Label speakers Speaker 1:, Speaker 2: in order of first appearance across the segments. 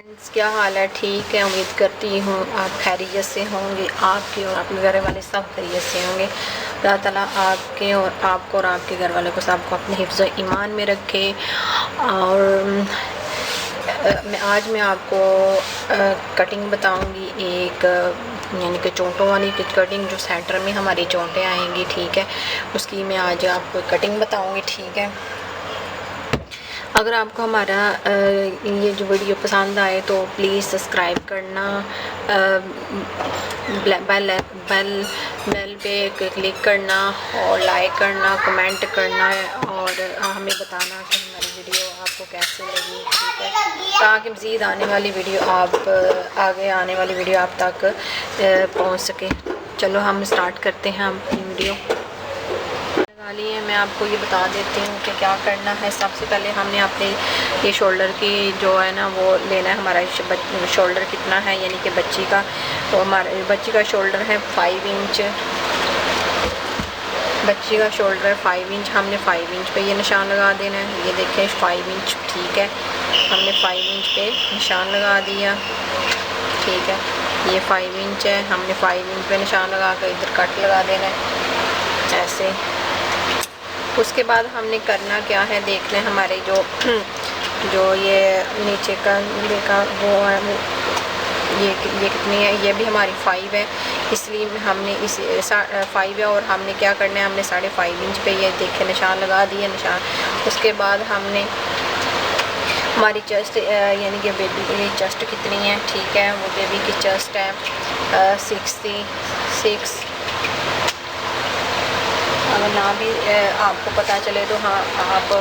Speaker 1: क्या हाल है? ठीक है, उम्मीद करती हूँ आप खैरियत से होंगे। आपके और आपके घर वाले सब खैरियत से होंगे। अल्लाह ताला आपके और आपको और आपके घर वालों को सबको अपने हिफ्ज़ ईमान में रखे। और आज मैं आपको कटिंग बताऊंगी, एक यानी कि चोंटों वाली कटिंग, जो सेंटर में हमारी चोंटें आएंगी, ठीक है, उसकी मैं आज आपको कटिंग बताऊंगी, ठीक है। अगर आपको हमारा ये जो वीडियो पसंद आए तो प्लीज़ सब्सक्राइब करना, बेल पे क्लिक करना और लाइक करना, कमेंट करना और हमें बताना कि हमारी वीडियो आपको कैसे लगी, ठीक है, ताकि मज़ीद आने वाली वीडियो आगे आने वाली वीडियो आप तक पहुंच सके। चलो हम स्टार्ट करते हैं अपनी वीडियो। लिए मैं आपको ये बता देती हूँ कि क्या करना है। सबसे पहले हमने अपने ये शोल्डर की जो है ना वो लेना है। हमारा शोल्डर कितना है, यानी कि बच्ची का, तो हमारे बच्ची का शोल्डर है 5 इंच। बच्ची का शोल्डर 5 इंच, हमने 5 इंच पे ये निशान लगा देना है। ये देखें 5 इंच, ठीक है, हमने 5 इंच पे निशान लगा दिया, ठीक है। ये 5 इंच है, हमने 5 इंच पे निशान लगा कर इधर कट लगा देना है ऐसे। उसके बाद हमने करना क्या है, देख लें हमारे जो ये नीचे का वो है, ये कितनी है, ये भी हमारी 5 है, इसलिए हमने इस 5 है। और हमने क्या करना है, हमने 5.5 इंच पे ये देखे निशान लगा दिए निशान। उसके बाद हमने हमारी चेस्ट यानी कि बेबी की चेस्ट कितनी है, ठीक है, वो बेबी की चेस्ट है 66। अगर ना भी आपको पता चले तो हाँ, आप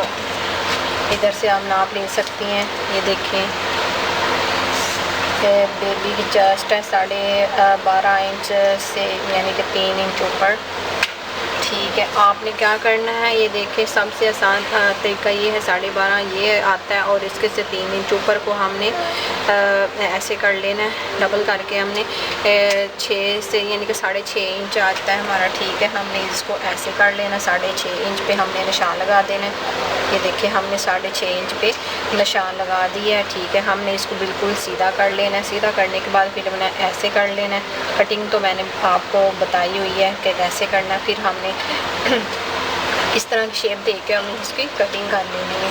Speaker 1: इधर से आप नाप ले सकती हैं। ये देखें बेबी की चेस्ट है 12.5 इंच से, यानी कि 3 इंच ऊपर, ठीक है। आपने क्या करना है, ये देखें सबसे आसान तरीका ये है, 12.5 ये आता है और इसके से 3 इंच ऊपर को हमने ऐसे कर लेना है, डबल करके हमने 6 से, यानी कि 6.5 इंच आता है हमारा, ठीक है। हमने इसको ऐसे कर लेना, 6.5 इंच पे हमने निशान लगा देना है। ये देखिए हमने 6.5 इंच पे निशान लगा दिया है, ठीक है। हमने इसको बिल्कुल सीधा कर लेना है। सीधा करने के बाद फिर हमने ऐसे कर लेना है। कटिंग तो मैंने आपको बताई हुई है कि कैसे करना है। फिर हमने इस तरह की शेप दे के हमने इसकी कटिंग कर लेनी है।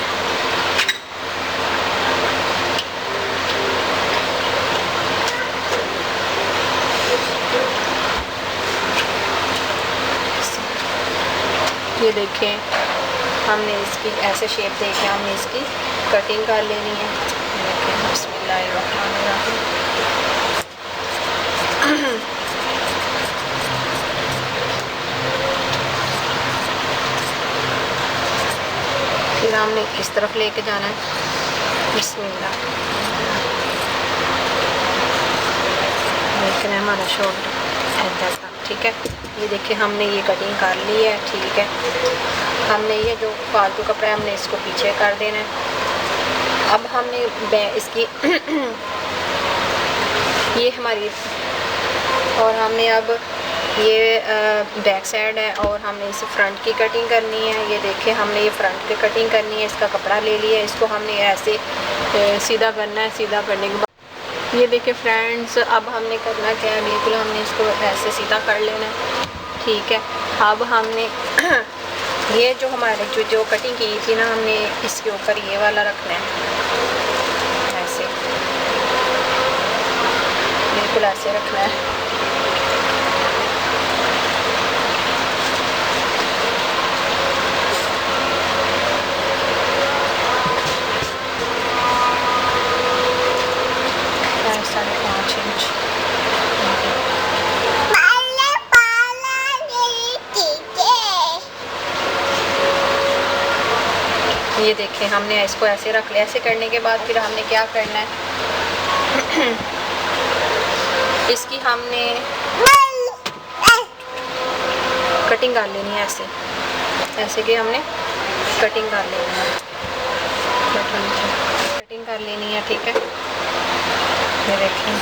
Speaker 1: ये देखें हमने इसकी ऐसे शेप दे के हमने इसकी कटिंग कर लेनी है। देखें बिस्मिल्लाहिर्रहमानिर्रहीम। फिर हमने इस तरफ लेके जाना है, बिस्मिल्लाह। देख रहे हैं हमारा शोल्डर ऐसा था, ठीक है। ये देखिए हमने ये कटिंग कर ली है, ठीक है। हमने ये जो फालतू कपड़ा है हमने इसको पीछे कर देना है। अब हमने इसकी ये हमारी, और हमने अब ये बैक साइड है और हमने इसे फ्रंट की कटिंग करनी है। ये देखें हमने ये फ्रंट की कटिंग करनी है। इसका कपड़ा ले लिया, इसको हमने ऐसे सीधा करना है। सीधा करने के बाद ये देखें फ्रेंड्स, अब हमने करना क्या है, बिल्कुल हमने इसको ऐसे सीधा कर लेना है, ठीक है। अब हमने ये जो हमारे जो कटिंग की थी ना, हमने इसके ऊपर ये वाला रखना है, ऐसे बिल्कुल ऐसे रखना है। ये देखें हमने इसको ऐसे रख लिया। ऐसे करने के बाद फिर हमने क्या करना है, इसकी हमने कटिंग कर लेनी है, ऐसे कि हमने कटिंग कर लेनी है, कटिंग कर लेनी है, ठीक है। ये देखें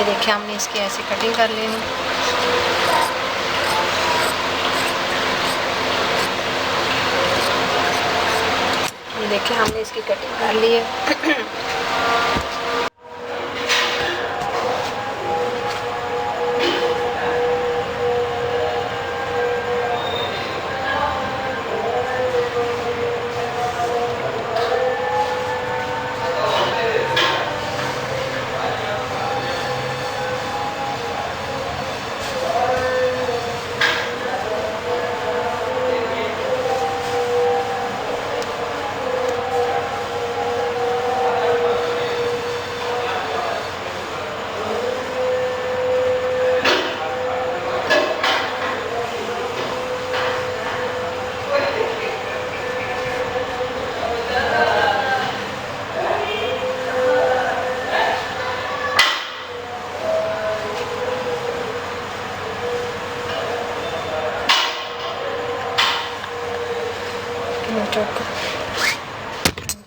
Speaker 1: ये देखिए हमने इसकी ऐसे कटिंग कर लेनी। ये देखिए हमने इसकी कटिंग कर ली है।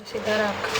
Speaker 1: सीधा रख।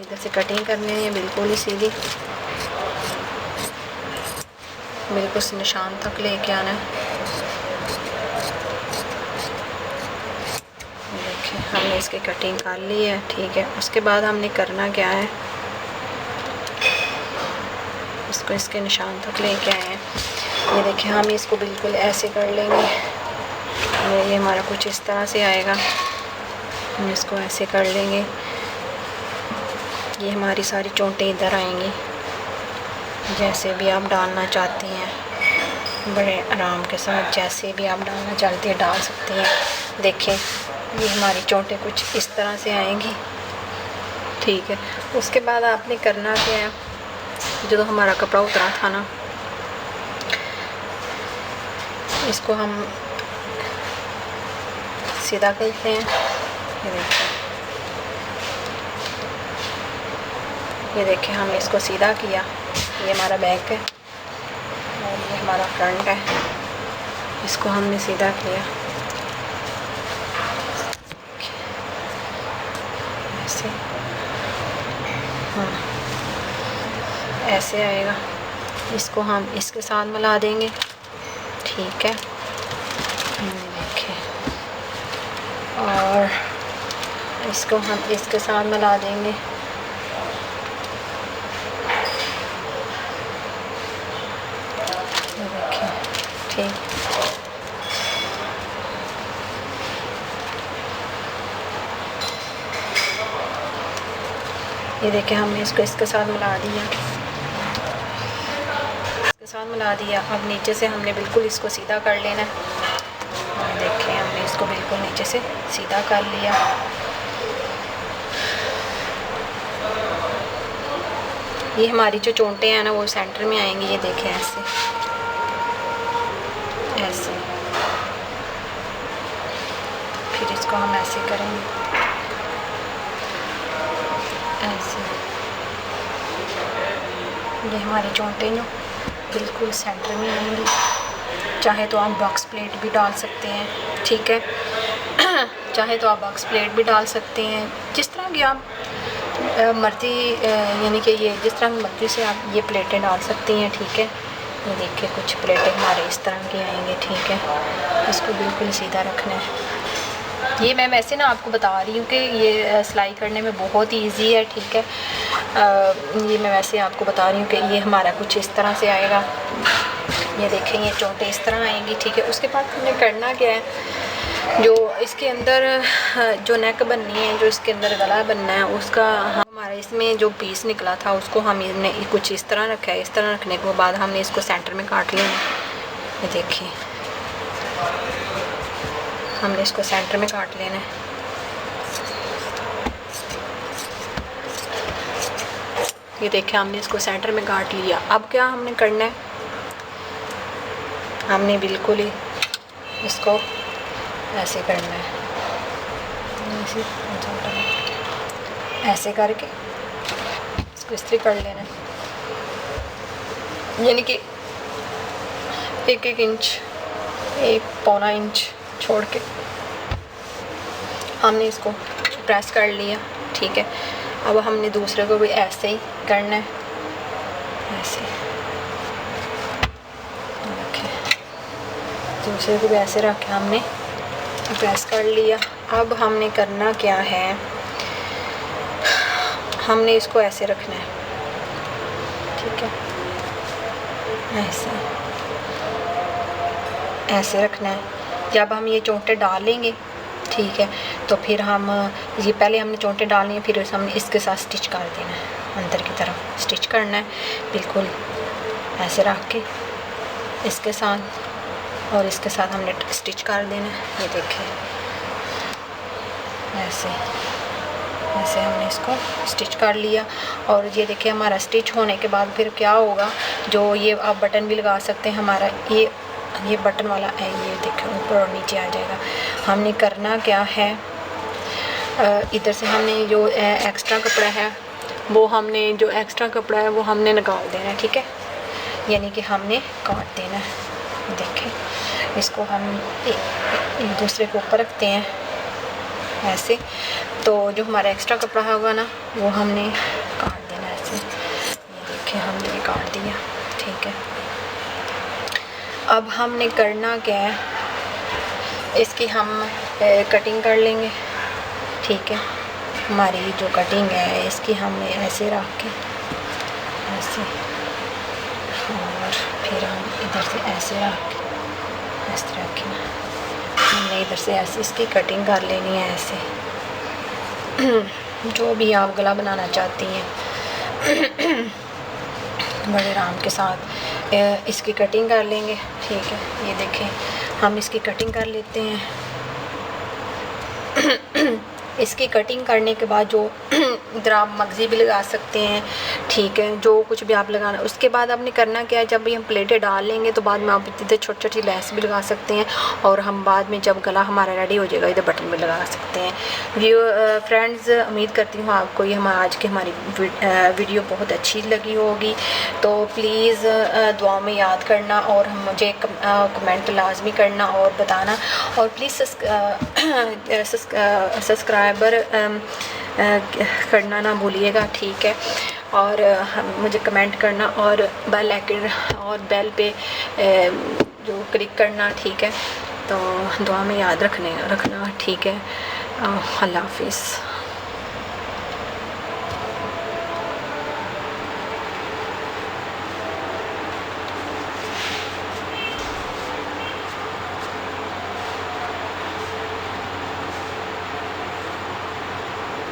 Speaker 1: इधर से कटिंग करनी है बिल्कुल ही सीधी, बिल्कुल निशान तक लेके आना है। देखिए हमने इसकी कटिंग कर ली है, ठीक है। उसके बाद हमने करना क्या है, इसको इसके निशान तक लेके आए हैं। ये देखिए हम इसको बिल्कुल ऐसे कर लेंगे, ये हमारा कुछ इस तरह से आएगा। हम इसको ऐसे कर लेंगे, ये हमारी सारी चोंटें इधर आएंगी। जैसे भी आप डालना चाहती हैं, बड़े आराम के साथ जैसे भी आप डालना चाहती हैं डाल सकती हैं। देखिए ये हमारी चोंटें कुछ इस तरह से आएंगी, ठीक है। उसके बाद आपने करना क्या है, जो हमारा कपड़ा उतरा था ना, इसको हम सीधा करते हैं। ये देखिए हमने इसको सीधा किया। ये हमारा बैक है और ये हमारा फ्रंट है, इसको हमने सीधा किया ऐसे। हाँ ऐसे आएगा, इसको हम इसके साथ मिला देंगे, ठीक है। देखिए और इसको हम इसके साथ मिला देंगे। देखिए ठीक, ये देखिए हमने इसको इसके साथ मिला दिया, इसके साथ मिला दिया। अब नीचे से हमने बिल्कुल इसको सीधा कर लेना है। देखिए हमने इसको बिल्कुल नीचे से सीधा कर लिया। ये हमारी जो चोंटें हैं ना वो सेंटर में आएंगी। ये देखें ऐसे ऐसे, फिर इसको हम ऐसे करेंगे ऐसे। ये हमारी चोंटें जो बिल्कुल सेंटर में आएंगी। चाहे तो आप बॉक्स प्लेट भी डाल सकते हैं, ठीक है। चाहे तो आप बॉक्स प्लेट भी डाल सकते हैं, जिस तरह की आप मर्ज़ी, यानी कि ये जिस तरह की मर्ज़ी से आप ये प्लेटें डाल सकती हैं, ठीक है। ये देखिए कुछ प्लेटें हमारे इस तरह की आएंगे, ठीक है। इसको बिल्कुल सीधा रखना है। ये मैं वैसे ना आपको बता रही हूँ कि ये सिलाई करने में बहुत ईजी है, ठीक है। ये मैं वैसे आपको बता रही हूँ कि ये हमारा कुछ इस तरह से आएगा। ये देखें ये चोटें इस तरह आएंगी, ठीक है। उसके बाद हमने करना क्या है, जो इसके अंदर जो नेक बननी है, जो इसके अंदर गला बनना है, उसका हमारा इसमें जो पीस निकला था उसको हमने कुछ इस तरह रखा है। इस तरह रखने के बाद हमने इसको सेंटर में काट लिया। ये देखिए हमने इसको सेंटर में काट लेना है। ये देखिए हमने इसको सेंटर में काट लिया। अब क्या हमने करना है, हमने बिल्कुल ही इसको ऐसे करना है, ऐसे करके इसको इस्त्री कर लेना है। यानी कि 1-1 इंच, 1-1.25 इंच छोड़ के हमने इसको प्रेस कर लिया, ठीक है। अब हमने दूसरे को भी ऐसे ही करना है, ऐसे दूसरे को भी ऐसे रख के हमने प्रेस कर लिया। अब हमने करना क्या है, हमने इसको ऐसे रखना है, ठीक है। ऐसे रखना है। जब हम ये चोंटे डालेंगे, ठीक है, तो फिर हम ये पहले हमने चोंटे डालनी है, फिर हमने इसके साथ स्टिच कर देना है, अंदर की तरफ स्टिच करना है, बिल्कुल ऐसे रख के इसके साथ और इसके साथ हमने स्टिच कर देना है। ये देखिए ऐसे हमने इसको स्टिच कर लिया। और ये देखिए हमारा स्टिच होने के बाद फिर क्या होगा, जो ये आप बटन भी लगा सकते हैं, हमारा ये बटन वाला है, ये देखिए ऊपर और नीचे आ जाएगा। हमने करना क्या है, इधर से हमने जो एक्स्ट्रा कपड़ा है वो हमने निकाल देना है, ठीक है। यानी कि हमने काट देना है। देखें इसको हम एक दूसरे के ऊपर रखते हैं ऐसे, तो जो हमारा एक्स्ट्रा कपड़ा होगा ना वो हमने काट देना है ऐसे। ये देखें हमने काट दिया, ठीक है। अब हमने करना क्या है, इसकी हम कटिंग कर लेंगे, ठीक है। हमारी जो कटिंग है इसकी हमने ऐसे रख के ऐसे, और फिर हम इधर से ऐसे रख के इस तरह की हमने इधर से ऐसे इसकी कटिंग कर लेनी है ऐसे। जो भी आप गला बनाना चाहती हैं बड़े आराम के साथ इसकी कटिंग कर लेंगे, ठीक है। ये देखें हम इसकी कटिंग कर लेते हैं। इसकी कटिंग करने के बाद जो इधर आप मगज़ी भी लगा सकते हैं, ठीक है, जो कुछ भी आप लगाना। उसके बाद आपने करना क्या है, जब भी हम प्लेटें डाल लेंगे तो बाद में आप इधर छोटी छोटी लेस भी लगा सकते हैं, और हम बाद में जब गला हमारा रेडी हो जाएगा इधर बटन भी लगा सकते हैं। फ्रेंड्स उम्मीद करती हूँ आपको ये आज की हमारी वीडियो बहुत अच्छी लगी होगी। तो प्लीज़ दुआ में याद करना और मुझे कमेंट लाजमी करना और बताना, और प्लीज़ सब्सक्राइबर करना ना भूलिएगा, ठीक है। और मुझे कमेंट करना और बेल आइकन और बेल पे जो क्लिक करना, ठीक है। तो दुआ में याद रखना, ठीक है। अल्लाह हाफिज़।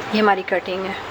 Speaker 1: ये हमारी कटिंग है।